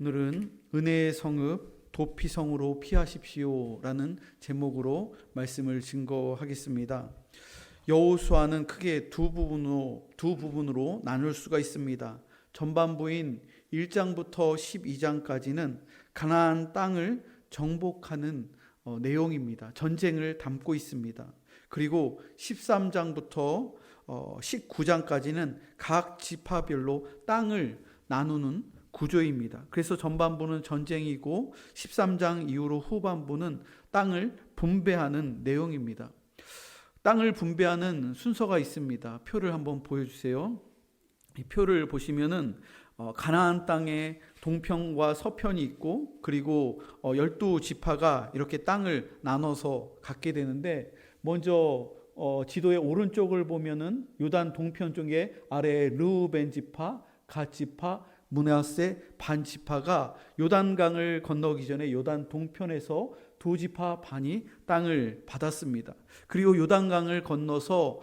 오늘은 은혜의 성읍 도피성으로 피하십시오라는 제목으로 말씀을 증거하겠습니다. 여호수아는 크게 두 부분으로 나눌 수가 있습니다. 전반부인 1장부터 12장까지는 가나안 땅을 정복하는 내용입니다. 전쟁을 담고 있습니다. 그리고 13장부터 19장까지는 각 지파별로 땅을 나누는 구조입니다. 그래서 전반부는 전쟁이고 13장 이후로 후반부는 땅을 분배하는 내용입니다. 땅을 분배하는 순서가 있습니다. 표를 한번 보여주세요. 이 표를 보시면은 가나안 땅에 동편과 서편이 있고, 그리고 12지파가 이렇게 땅을 나눠서 갖게 되는데, 먼저 지도의 오른쪽을 보면은 요단 동편 쪽에 아래에 르우벤 지파, 갓 지파, 므낫세 반 지파가 요단강을 건너기 전에 요단 동편에서 두 지파 반이 땅을 받았습니다. 그리고 요단강을 건너서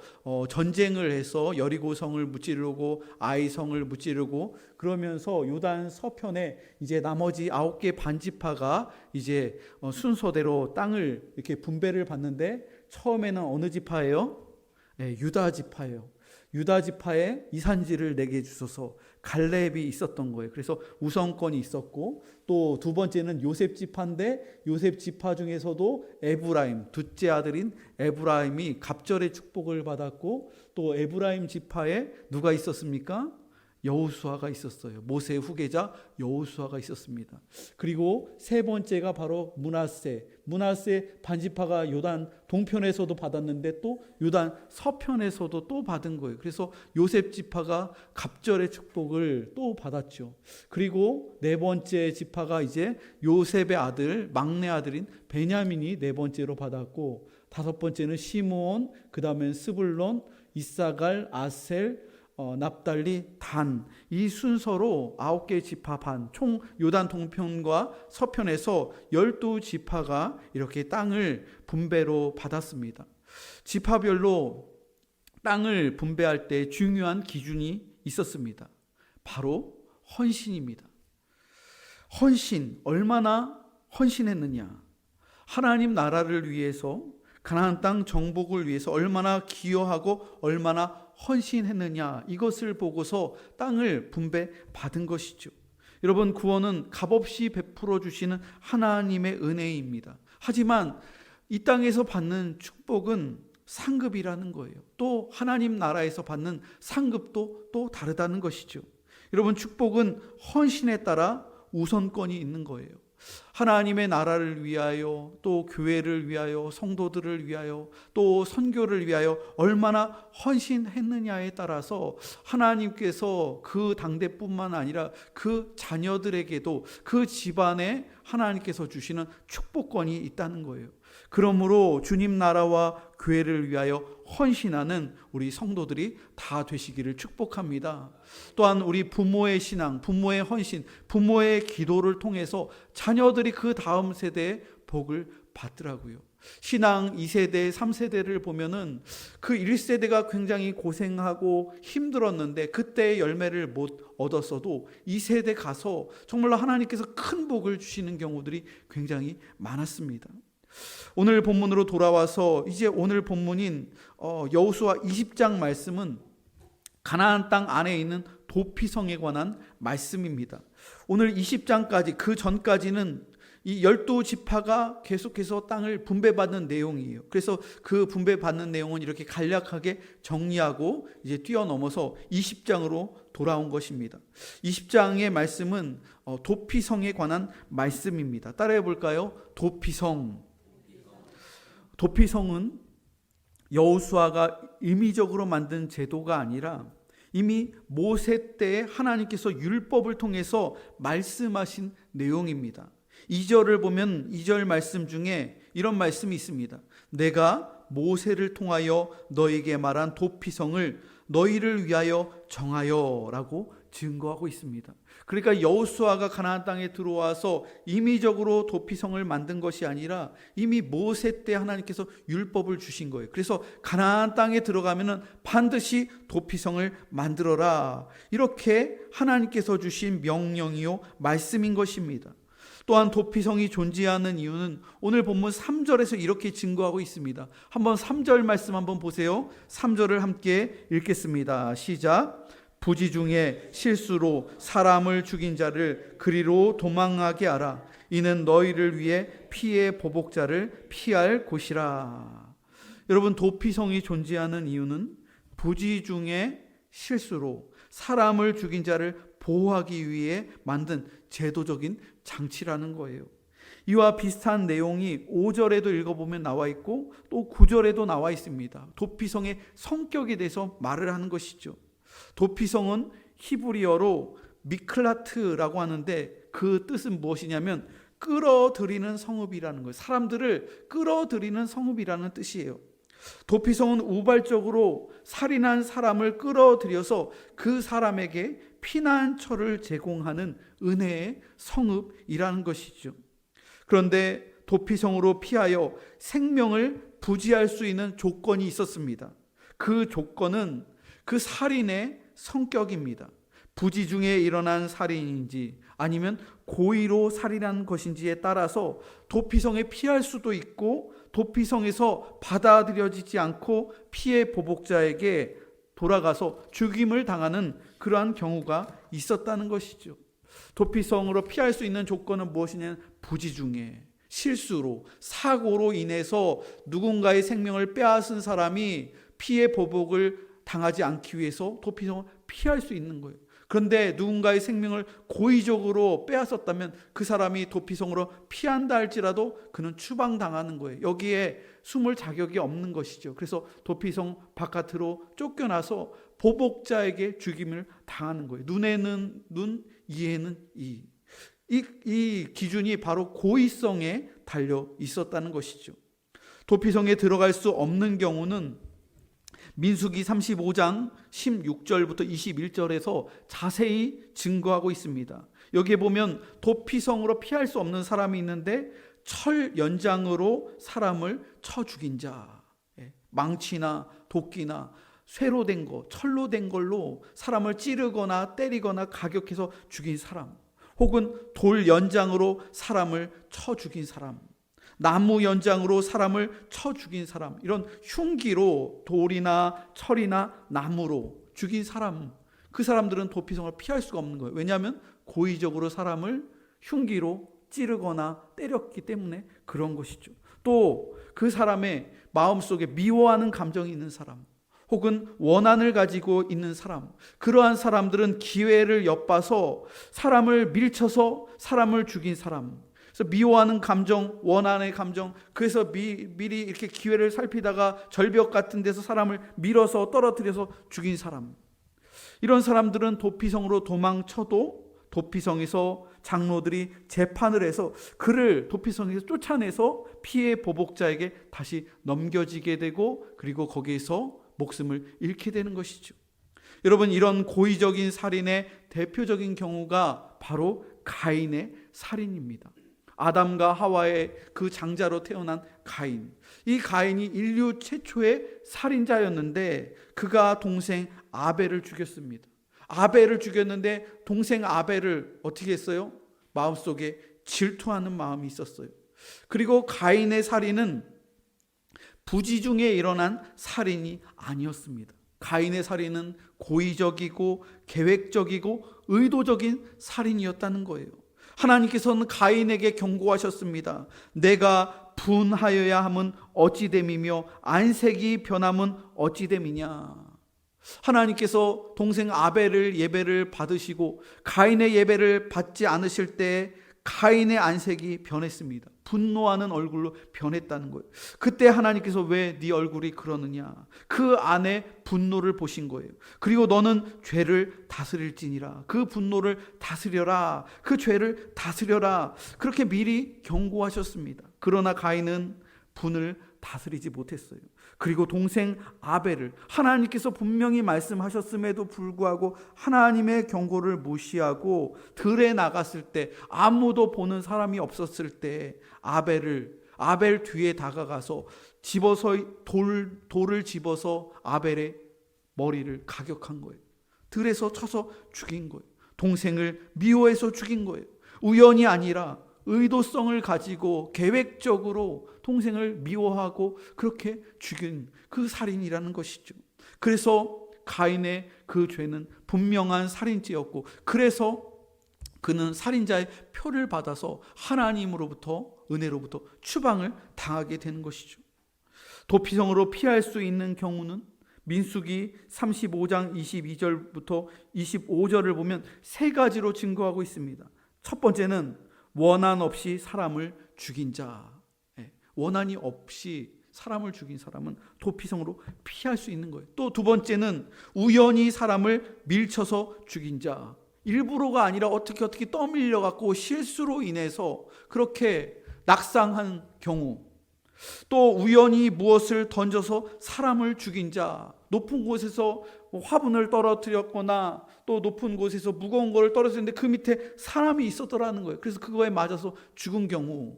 전쟁을 해서 여리고성을 무찌르고 아이성을 무찌르고, 그러면서 요단 서편에 이제 나머지 9개 반 지파가 이제 순서대로 땅을 이렇게 분배를 받는데, 처음에는 어느 지파예요? 네, 유다 지파예요. 유다 지파에 이산지를 내게 주소서. 갈렙이 있었던 거예요. 그래서 우선권이 있었고, 또 두 번째는 요셉 지파인데, 요셉 지파 중에서도 에브라임, 둘째 아들인 에브라임이 갑절의 축복을 받았고, 또 에브라임 지파에 누가 있었습니까? 여호수아가 있었어요. 모세의 후계자 여호수아가 있었습니다. 그리고 세 번째가 바로 므낫세 반지파가 요단 동편에서도 받았는데, 또 요단 서편에서도 또 받은 거예요. 그래서 요셉 지파가 갑절의 축복을 또 받았죠. 그리고 네 번째 지파가 이제 요셉의 아들, 막내 아들인 베냐민이 네 번째로 받았고, 다섯 번째는 시므온, 그 다음엔 스불론, 이사갈, 아셀, 납달리, 단, 이 순서로 9개 지파 반, 총 요단 동편과 서편에서 12지파가 이렇게 땅을 분배로 받았습니다. 지파별로 땅을 분배할 때 중요한 기준이 있었습니다. 바로 헌신입니다. 헌신, 얼마나 헌신했느냐. 하나님 나라를 위해서, 가나안 땅 정복을 위해서 얼마나 기여하고 얼마나 헌신했느냐, 이것을 보고서 땅을 분배받은 것이죠. 여러분, 구원은 값없이 베풀어 주시는 하나님의 은혜입니다. 하지만 이 땅에서 받는 축복은 상급이라는 거예요. 또 하나님 나라에서 받는 상급도 또 다르다는 것이죠. 여러분, 축복은 헌신에 따라 우선권이 있는 거예요. 하나님의 나라를 위하여, 또 교회를 위하여, 성도들을 위하여, 또 선교를 위하여 얼마나 헌신했느냐에 따라서 하나님께서 그 당대뿐만 아니라 그 자녀들에게도, 그 집안에 하나님께서 주시는 축복권이 있다는 거예요. 그러므로 주님 나라와 교회를 위하여 헌신하는 우리 성도들이 다 되시기를 축복합니다. 또한 우리 부모의 신앙, 부모의 헌신, 부모의 기도를 통해서 자녀들이 그 다음 세대의 복을 받더라고요. 신앙 2세대, 3세대를 보면은 그 1세대가 굉장히 고생하고 힘들었는데 그때의 열매를 못 얻었어도 2세대 가서 정말로 하나님께서 큰 복을 주시는 경우들이 굉장히 많았습니다. 오늘 본문으로 돌아와서 이제 오늘 본문인 여호수아 20장 말씀은 가나안 땅 안에 있는 도피성에 관한 말씀입니다. 오늘 20장까지, 그 전까지는 이 12지파가 계속해서 땅을 분배받는 내용이에요. 그래서 그 분배받는 내용은 이렇게 간략하게 정리하고 이제 뛰어넘어서 20장으로 돌아온 것입니다. 20장의 말씀은 도피성에 관한 말씀입니다. 따라해 볼까요? 도피성은 여호수아가 임의적으로 만든 제도가 아니라 이미 모세 때에 하나님께서 율법을 통해서 말씀하신 내용입니다. 2절을 보면 2절 말씀 중에 이런 말씀이 있습니다. 내가 모세를 통하여 너에게 말한 도피성을 너희를 위하여 정하여 라고 증거하고 있습니다. 그러니까 여호수아가 가나안 땅에 들어와서 임의적으로 도피성을 만든 것이 아니라 이미 모세 때 하나님께서 율법을 주신 거예요. 그래서 가나안 땅에 들어가면은 반드시 도피성을 만들어라, 이렇게 하나님께서 주신 명령이요 말씀인 것입니다. 또한 도피성이 존재하는 이유는 오늘 본문 3절에서 이렇게 증거하고 있습니다. 한번 3절 말씀 한번 보세요. 3절을 함께 읽겠습니다. 시작. 부지 중에 실수로 사람을 죽인 자를 그리로 도망하게 하라. 이는 너희를 위해 피의 보복자를 피할 곳이라. 여러분, 도피성이 존재하는 이유는 부지 중에 실수로 사람을 죽인 자를 보호하기 위해 만든 제도적인 장치라는 거예요. 이와 비슷한 내용이 5절에도 읽어보면 나와 있고 또 9절에도 나와 있습니다. 도피성의 성격에 대해서 말을 하는 것이죠. 도피성은 히브리어로 미클라트라고 하는데 그 뜻은 무엇이냐면 끌어들이는 성읍이라는 거예요. 사람들을 끌어들이는 성읍이라는 뜻이에요. 도피성은 우발적으로 살인한 사람을 끌어들여서 그 사람에게 피난처를 제공하는 은혜의 성읍이라는 것이죠. 그런데 도피성으로 피하여 생명을 부지할 수 있는 조건이 있었습니다. 그 조건은 그 살인의 성격입니다. 부지 중에 일어난 살인인지 아니면 고의로 살인한 것인지에 따라서 도피성에 피할 수도 있고 도피성에서 받아들여지지 않고 피해 보복자에게 돌아가서 죽임을 당하는 그러한 경우가 있었다는 것이죠. 도피성으로 피할 수 있는 조건은 무엇이냐면 부지 중에 실수로 사고로 인해서 누군가의 생명을 빼앗은 사람이 피해 보복을 당하지 않기 위해서 도피성을 피할 수 있는 거예요. 그런데 누군가의 생명을 고의적으로 빼앗았다면 그 사람이 도피성으로 피한다 할지라도 그는 추방당하는 거예요. 여기에 숨을 자격이 없는 것이죠. 그래서 도피성 바깥으로 쫓겨나서 보복자에게 죽임을 당하는 거예요. 눈에는 눈, 이에는 이. 이 기준이 바로 고의성에 달려 있었다는 것이죠. 도피성에 들어갈 수 없는 경우는 민수기 35장 16절부터 21절에서 자세히 증거하고 있습니다. 여기에 보면 도피성으로 피할 수 없는 사람이 있는데 철 연장으로 사람을 쳐 죽인 자, 망치나 도끼나 쇠로 된 거, 철로 된 걸로 사람을 찌르거나 때리거나 가격해서 죽인 사람, 혹은 돌 연장으로 사람을 쳐 죽인 사람, 나무 연장으로 사람을 쳐 죽인 사람, 이런 흉기로 돌이나 철이나 나무로 죽인 사람, 그 사람들은 도피성을 피할 수가 없는 거예요. 왜냐하면 고의적으로 사람을 흉기로 찌르거나 때렸기 때문에 그런 것이죠. 또 그 사람의 마음속에 미워하는 감정이 있는 사람, 혹은 원한을 가지고 있는 사람, 그러한 사람들은 기회를 엿봐서 사람을 밀쳐서 사람을 죽인 사람, 그래서 미워하는 감정, 원한의 감정, 그래서 미리 이렇게 기회를 살피다가 절벽 같은 데서 사람을 밀어서 떨어뜨려서 죽인 사람, 이런 사람들은 도피성으로 도망쳐도 도피성에서 장로들이 재판을 해서 그를 도피성에서 쫓아내서 피해 보복자에게 다시 넘겨지게 되고 그리고 거기에서 목숨을 잃게 되는 것이죠. 여러분, 이런 고의적인 살인의 대표적인 경우가 바로 가인의 살인입니다. 아담과 하와의 그 장자로 태어난 가인. 이 가인이 인류 최초의 살인자였는데 그가 동생 아벨을 죽였습니다. 아벨을 죽였는데 동생 아벨을 어떻게 했어요? 마음속에 질투하는 마음이 있었어요. 그리고 가인의 살인은 부지 중에 일어난 살인이 아니었습니다. 가인의 살인은 고의적이고 계획적이고 의도적인 살인이었다는 거예요. 하나님께서는 가인에게 경고하셨습니다. 내가 분하여야 함은 어찌됨이며 안색이 변함은 어찌됨이냐. 하나님께서 동생 아벨을 예배를 받으시고 가인의 예배를 받지 않으실 때 가인의 안색이 변했습니다. 분노하는 얼굴로 변했다는 거예요. 그때 하나님께서 왜 네 얼굴이 그러느냐, 그 안에 분노를 보신 거예요. 그리고 너는 죄를 다스릴지니라, 그 분노를 다스려라, 그 죄를 다스려라, 그렇게 미리 경고하셨습니다. 그러나 가인은 분을 다스리지 못했어요. 그리고 동생 아벨을 하나님께서 분명히 말씀하셨음에도 불구하고 하나님의 경고를 무시하고 들에 나갔을 때, 아무도 보는 사람이 없었을 때 아벨 뒤에 다가가서 돌을 집어서 아벨의 머리를 가격한 거예요. 들에서 쳐서 죽인 거예요. 동생을 미워해서 죽인 거예요. 우연이 아니라 의도성을 가지고 계획적으로 동생을 미워하고 그렇게 죽인 그 살인이라는 것이죠. 그래서 가인의 그 죄는 분명한 살인죄였고, 그래서 그는 살인자의 표를 받아서 하나님으로부터, 은혜로부터 추방을 당하게 되는 것이죠. 도피성으로 피할 수 있는 경우는 민수기 35장 22절부터 25절을 보면 세 가지로 증거하고 있습니다. 첫 번째는 원한 없이 사람을 죽인 자. 원한이 없이 사람을 죽인 사람은 도피성으로 피할 수 있는 거예요. 또 두 번째는 우연히 사람을 밀쳐서 죽인 자. 일부러가 아니라 어떻게 떠밀려 갖고 실수로 인해서 그렇게 낙상한 경우. 또 우연히 무엇을 던져서 사람을 죽인 자. 높은 곳에서 화분을 떨어뜨렸거나 또 높은 곳에서 무거운 걸 떨어뜨렸는데 그 밑에 사람이 있었더라는 거예요. 그래서 그거에 맞아서 죽은 경우,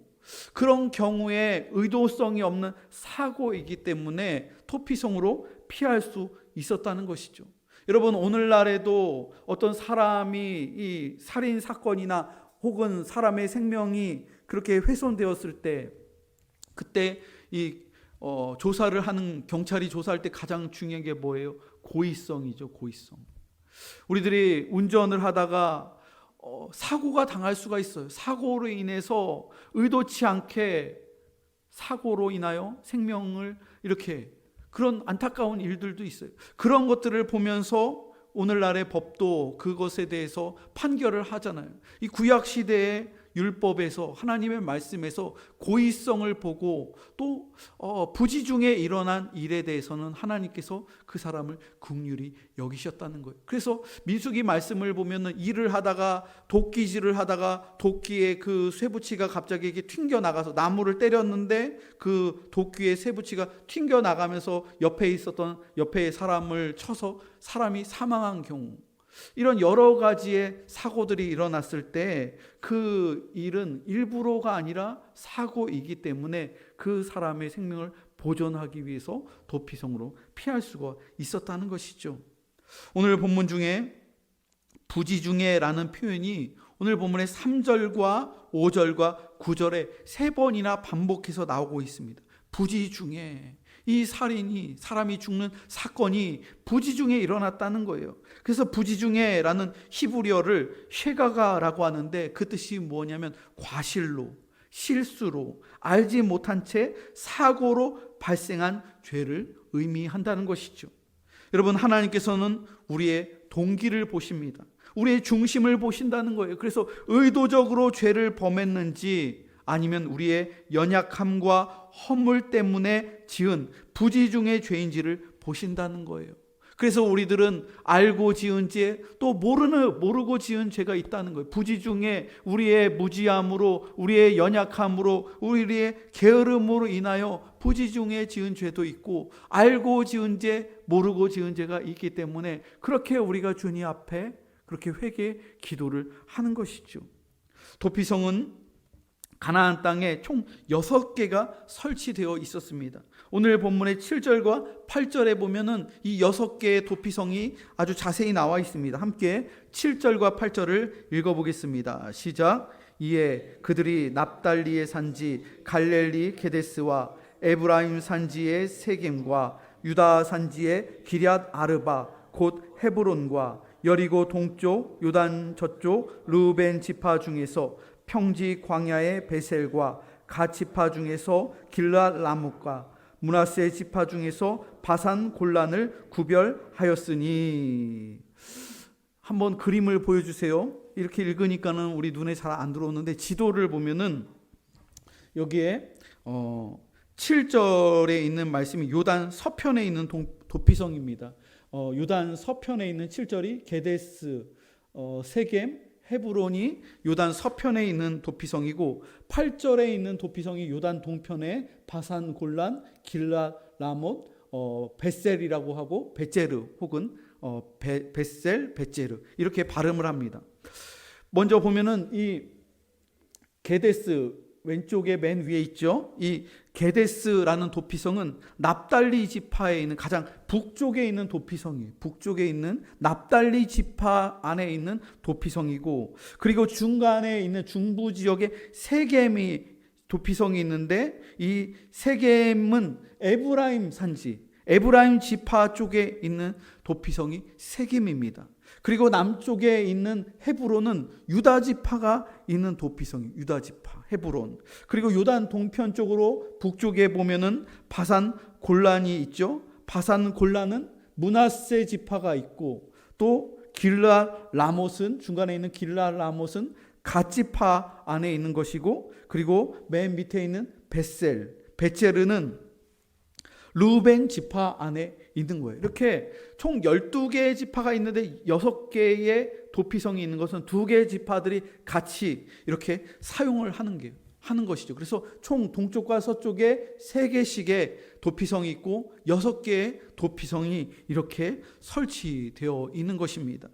그런 경우에 의도성이 없는 사고이기 때문에 토피성으로 피할 수 있었다는 것이죠. 여러분, 오늘날에도 어떤 사람이 이 살인 사건이나 혹은 사람의 생명이 그렇게 훼손되었을 때, 그때 조사를 하는 경찰이 조사할 때 가장 중요한 게 뭐예요? 고의성이죠. 고의성. 우리들이 운전을 하다가 사고가 당할 수가 있어요. 사고로 인해서 의도치 않게 사고로 인하여 생명을 이렇게, 그런 안타까운 일들도 있어요. 그런 것들을 보면서 오늘날의 법도 그것에 대해서 판결을 하잖아요. 이 구약 시대의 율법에서, 하나님의 말씀에서 고의성을 보고 또 부지 중에 일어난 일에 대해서는 하나님께서 그 사람을 긍휼히 여기셨다는 거예요. 그래서 민수기 말씀을 보면은 일을 하다가 도끼질을 하다가 도끼의 그 쇠붙이가 갑자기 이렇게 튕겨 나가서 나무를 때렸는데 그 도끼의 쇠붙이가 튕겨 나가면서 옆에 사람을 쳐서 사람이 사망한 경우, 이런 여러 가지의 사고들이 일어났을 때 그 일은 일부러가 아니라 사고이기 때문에 그 사람의 생명을 보존하기 위해서 도피성으로 피할 수가 있었다는 것이죠. 오늘 본문 중에 부지 중에라는 표현이 오늘 본문의 3절과 5절과 9절에 3번이나 반복해서 나오고 있습니다. 부지 중에, 이 살인이, 사람이 죽는 사건이 부지 중에 일어났다는 거예요. 그래서 부지 중에라는 히브리어를 쉐가가라고 하는데 그 뜻이 뭐냐면 과실로, 실수로, 알지 못한 채 사고로 발생한 죄를 의미한다는 것이죠. 여러분, 하나님께서는 우리의 동기를 보십니다. 우리의 중심을 보신다는 거예요. 그래서 의도적으로 죄를 범했는지 아니면 우리의 연약함과 허물 때문에 지은 부지 중의 죄인지를 보신다는 거예요. 그래서 우리들은 알고 지은 죄, 또 모르고 지은 죄가 있다는 거예요. 부지 중에 우리의 무지함으로, 우리의 연약함으로, 우리의 게으름으로 인하여 부지 중에 지은 죄도 있고, 알고 지은 죄, 모르고 지은 죄가 있기 때문에 그렇게 우리가 주님 앞에 그렇게 회개 기도를 하는 것이죠. 도피성은 가나안 땅에 총 6개가 설치되어 있었습니다. 오늘 본문의 7절과 8절에 보면은 이 6개의 도피성이 아주 자세히 나와 있습니다. 함께 7절과 8절을 읽어보겠습니다. 시작. 이에 그들이 납달리의 산지 갈렐리 게데스와 에브라임 산지의 세겜과 유다 산지의 기럇 아르바 곧 헤브론과 여리고 동쪽 요단 저쪽 르우벤 지파 중에서 평지 광야의 베셀과 갓 지파 중에서 길랏 라뭇과 므낫세 지파 중에서 바산 골란을 구별하였으니. 한번 그림을 보여주세요. 이렇게 읽으니까는 우리 눈에 잘 안 들어오는데 지도를 보면은 여기에 7절에 있는 말씀이 요단 서편에 있는 도피성입니다. 요단 서편에 있는 7절이 게데스, 세겜, 헤브론이 요단 서편에 있는 도피성이고 8절에 있는 도피성이 요단 동편에 바산 골란 길랏 라못 벳셀이라고 하고 벳제르 혹은 벳셀 벳제르 이렇게 발음을 합니다. 먼저 보면은 이 게데스 왼쪽에 맨 위에 있죠. 이 게데스라는 도피성은 납달리 지파에 있는 가장 북쪽에 있는 도피성이에요. 북쪽에 있는 납달리 지파 안에 있는 도피성이고, 그리고 중간에 있는 중부 지역에 세겜이 도피성이 있는데, 이 세겜은 에브라임 산지, 에브라임 지파 쪽에 있는 도피성이 세겜입니다. 그리고 남쪽에 있는 헤브론은 유다 지파가 있는 도피성이 유다 지파 헤브론. 그리고 요단 동편 쪽으로 북쪽에 보면은 바산 골란이 있죠. 바산 골란은 므낫세 지파가 있고, 또 길랏 라못은 중간에 있는 길랏 라못은 갓 지파 안에 있는 것이고, 그리고 맨 밑에 있는 벳제르는 루벤 지파 안에 있는 거예요. 이렇게 총 12개의 지파가 있는데 6개의 도피성이 있는 것은 2개의 지파들이 같이 이렇게 사용을 하는 것이죠. 그래서 총 동쪽과 서쪽에 3개씩의 도피성이 있고 6개의 도피성이 이렇게 설치되어 있는 것입니다.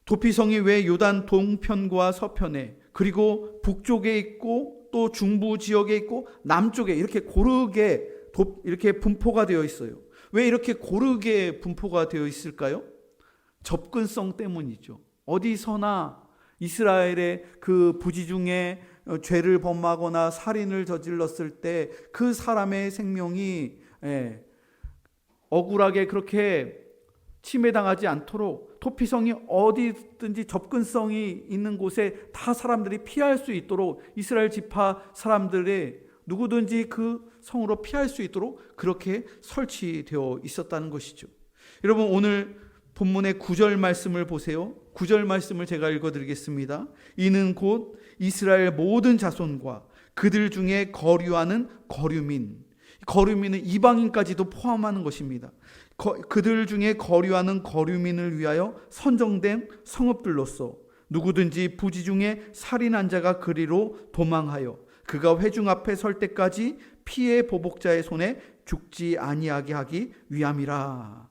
도피성이 왜 요단 동편과 서편에, 그리고 북쪽에 있고 또 중부 지역에 있고 남쪽에 이렇게 고르게 이렇게 분포가 되어 있어요. 왜 이렇게 고르게 분포가 되어 있을까요? 접근성 때문이죠. 어디서나 이스라엘의 그 부지 중에 죄를 범하거나 살인을 저질렀을 때 그 사람의 생명이 억울하게 그렇게 침해당하지 않도록 도피성이 어디든지 접근성이 있는 곳에 다 사람들이 피할 수 있도록 이스라엘 지파 사람들의 누구든지 그 성으로 피할 수 있도록 그렇게 설치되어 있었다는 것이죠. 여러분, 오늘 본문의 9절 말씀을 보세요. 9절 말씀을 제가 읽어드리겠습니다. 이는 곧 이스라엘 모든 자손과 그들 중에 거류하는 거류민은 이방인까지도 포함하는 것입니다. 그들 중에 거류하는 거류민을 위하여 선정된 성읍들로서 누구든지 부지 중에 살인한 자가 그리로 도망하여 그가 회중 앞에 설 때까지 피해 보복자의 손에 죽지 아니하게 하기 위함이라.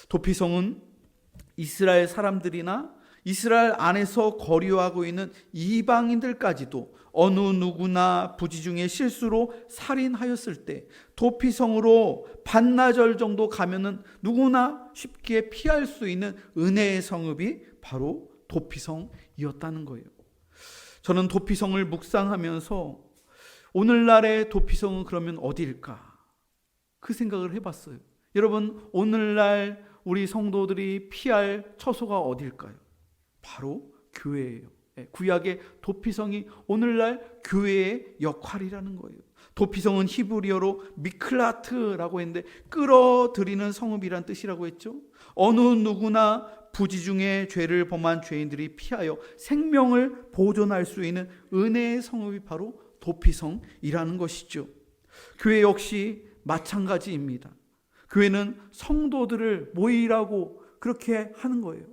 도피성은 이스라엘 사람들이나 이스라엘 안에서 거류하고 있는 이방인들까지도 어느 누구나 부지 중에 실수로 살인하였을 때 도피성으로 반나절 정도 가면은 누구나 쉽게 피할 수 있는 은혜의 성읍이 바로 도피성이었다는 거예요. 저는 도피성을 묵상하면서 오늘날의 도피성은 그러면 어디일까? 그 생각을 해봤어요. 여러분, 오늘날 우리 성도들이 피할 처소가 어디일까요? 바로 교회예요. 구약의 도피성이 오늘날 교회의 역할이라는 거예요. 도피성은 히브리어로 미클라트라고 했는데 끌어들이는 성읍이란 뜻이라고 했죠. 어느 누구나 부지 중에 죄를 범한 죄인들이 피하여 생명을 보존할 수 있는 은혜의 성읍이 바로 도피성이라는 것이죠. 교회 역시 마찬가지입니다. 교회는 성도들을 모이라고 그렇게 하는 거예요.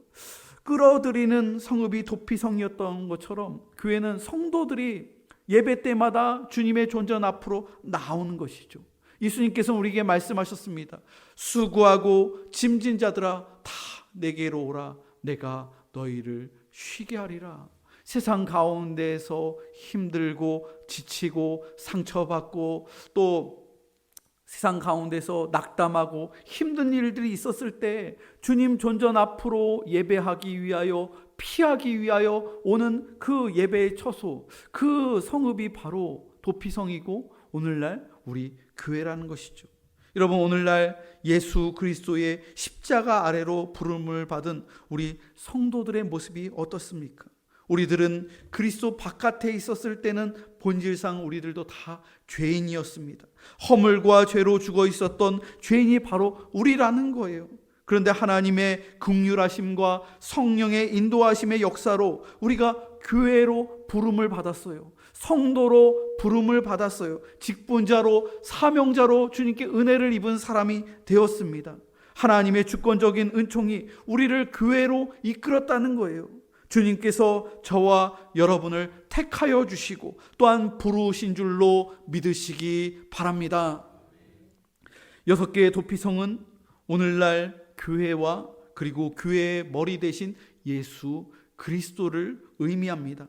끌어들이는 성읍이 도피성이었던 것처럼 교회는 성도들이 예배 때마다 주님의 존전 앞으로 나오는 것이죠. 예수님께서 우리에게 말씀하셨습니다. 수고하고 짐진 자들아 다 내게로 오라. 내가 너희를 쉬게 하리라. 세상 가운데에서 힘들고 지치고 상처받고 또 세상 가운데서 낙담하고 힘든 일들이 있었을 때 주님 존전 앞으로 예배하기 위하여 피하기 위하여 오는 그 예배의 처소, 그 성읍이 바로 도피성이고 오늘날 우리 교회라는 것이죠. 여러분, 오늘날 예수 그리스도의 십자가 아래로 부름을 받은 우리 성도들의 모습이 어떻습니까? 우리들은 그리스도 바깥에 있었을 때는 본질상 우리들도 다 죄인이었습니다. 허물과 죄로 죽어 있었던 죄인이 바로 우리라는 거예요. 그런데 하나님의 긍휼하심과 성령의 인도하심의 역사로 우리가 교회로 부름을 받았어요. 성도로 부름을 받았어요. 직분자로 사명자로 주님께 은혜를 입은 사람이 되었습니다. 하나님의 주권적인 은총이 우리를 교회로 이끌었다는 거예요. 주님께서 저와 여러분을 택하여 주시고 또한 부르신 줄로 믿으시기 바랍니다. 6개의 도피성은 오늘날 교회와 그리고 교회의 머리 대신 예수 그리스도를 의미합니다.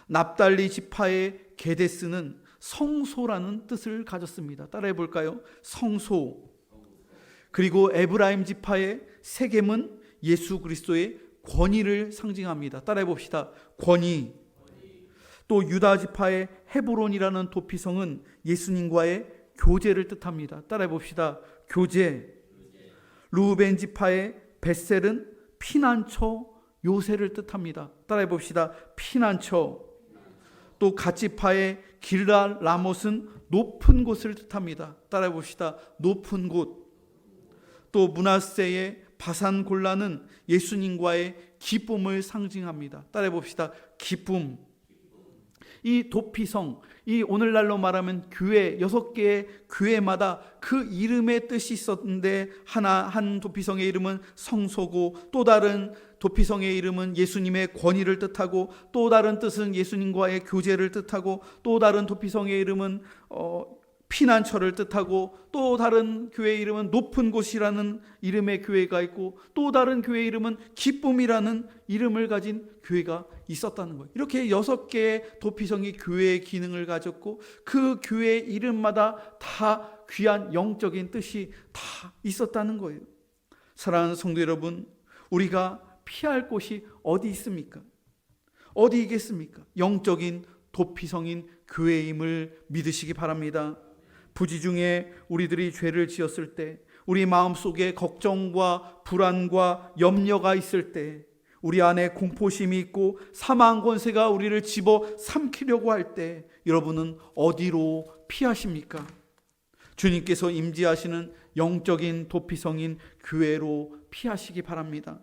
납달리 지파의 게데스는 성소라는 뜻을 가졌습니다. 따라해 볼까요? 성소. 그리고 에브라임 지파의 세겜은 예수 그리스도의 권위를 상징합니다. 따라해 봅시다. 권위. 또 유다 지파의 헤브론이라는 도피성은 예수님과의 교제를 뜻합니다. 따라해 봅시다. 교제. 루벤 지파의 벳셀은 피난처 요새를 뜻합니다. 따라해 봅시다. 피난처. 또 갓지파의 길랄 라못은 높은 곳을 뜻합니다. 따라해 봅시다. 높은 곳. 또 므낫세의 바산 골라는 예수님과의 기쁨을 상징합니다. 따라해 봅시다. 기쁨. 이 도피성, 이 오늘날로 말하면 교회, 6개의 교회마다 그 이름의 뜻이 있었는데 한 도피성의 이름은 성소고 또 다른 도피성의 이름은 예수님의 권위를 뜻하고 또 다른 뜻은 예수님과의 교제를 뜻하고 또 다른 도피성의 이름은 피난처를 뜻하고 또 다른 교회 이름은 높은 곳이라는 이름의 교회가 있고 또 다른 교회 이름은 기쁨이라는 이름을 가진 교회가 있었다는 거예요. 이렇게 6개의 도피성이 교회의 기능을 가졌고 그 교회 이름마다 다 귀한 영적인 뜻이 다 있었다는 거예요. 사랑하는 성도 여러분, 우리가 피할 곳이 어디 있습니까? 어디 있겠습니까? 영적인 도피성인 교회임을 믿으시기 바랍니다. 부지 중에 우리들이 죄를 지었을 때, 우리 마음속에 걱정과 불안과 염려가 있을 때, 우리 안에 공포심이 있고 사망 권세가 우리를 집어 삼키려고 할 때 여러분은 어디로 피하십니까? 주님께서 임재하시는 영적인 도피성인 교회로 피하시기 바랍니다.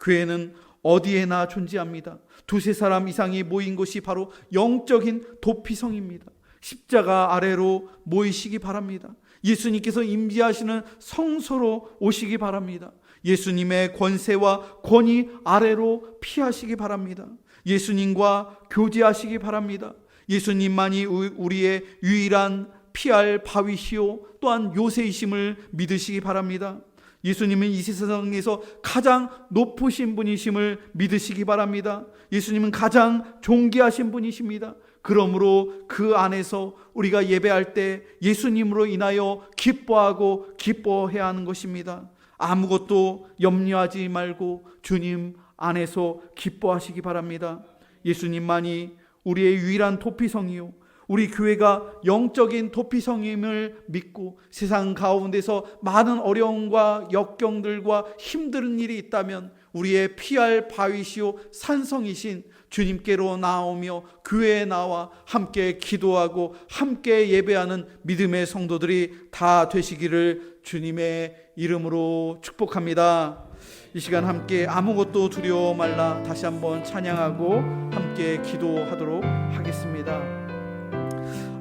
교회는 어디에나 존재합니다. 2-3 이상이 모인 곳이 바로 영적인 도피성입니다. 십자가 아래로 모이시기 바랍니다. 예수님께서 임재하시는 성소로 오시기 바랍니다. 예수님의 권세와 권위 아래로 피하시기 바랍니다. 예수님과 교제하시기 바랍니다. 예수님만이 우리의 유일한 피할 바위시오 또한 요새이심을 믿으시기 바랍니다. 예수님은 이 세상에서 가장 높으신 분이심을 믿으시기 바랍니다. 예수님은 가장 존귀하신 분이십니다. 그러므로 그 안에서 우리가 예배할 때 예수님으로 인하여 기뻐하고 기뻐해야 하는 것입니다. 아무것도 염려하지 말고 주님 안에서 기뻐하시기 바랍니다. 예수님만이 우리의 유일한 도피성이요, 우리 교회가 영적인 도피성임을 믿고 세상 가운데서 많은 어려움과 역경들과 힘든 일이 있다면 우리의 피할 바위시오 산성이신 주님께로 나오며 교회에 나와 함께 기도하고 함께 예배하는 믿음의 성도들이 다 되시기를 주님의 이름으로 축복합니다. 이 시간 함께 아무것도 두려워 말라 다시 한번 찬양하고 함께 기도하도록 하겠습니다.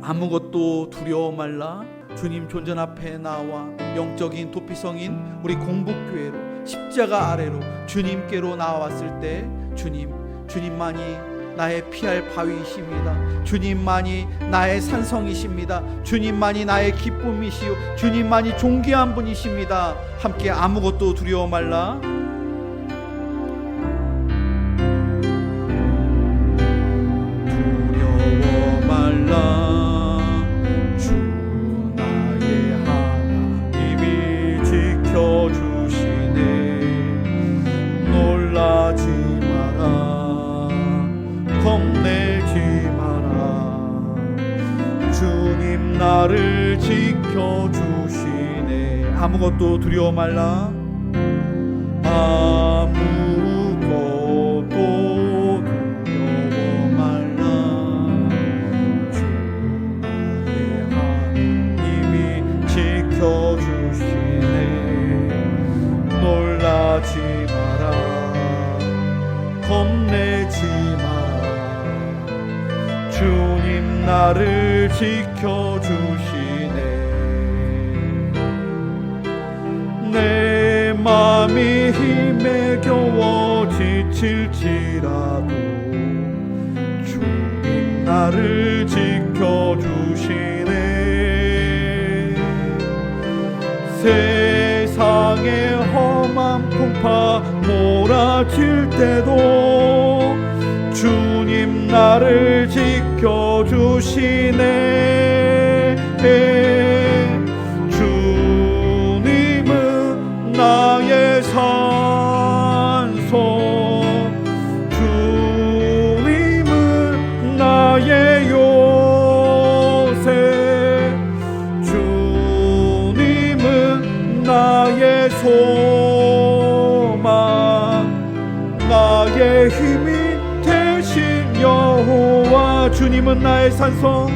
아무것도 두려워 말라, 주님 존전 앞에 나와 영적인 도피성인 우리 공복교회로 십자가 아래로 주님께로 나왔을 때 주님만이 나의 피할 바위이십니다. 주님만이 나의 산성이십니다. 주님만이 나의 기쁨이시오, 주님만이 존귀한 분이십니다. 함께 아무것도 두려워 말라. 두려워 말라, 나를 지켜주시네. 아무것도 두려워 말라. 아무것도 두려워 말라. 주 나의 하나님이 지켜주시네. 놀라지 마라, 겁내지 마라. 주님 나를 지켜주시네. 내 맘이 힘에 겨워 지칠 넘칠지라도 주님 나를 지켜주시네. 세상의 험한 풍파 몰아칠 때도 주님 나를 지켜주시네. 주님은 나의 산소, 주님은 나의 요새, 주님은 나의 소망, 나의 힘이 되신 여호와. 주님은 나의 산소,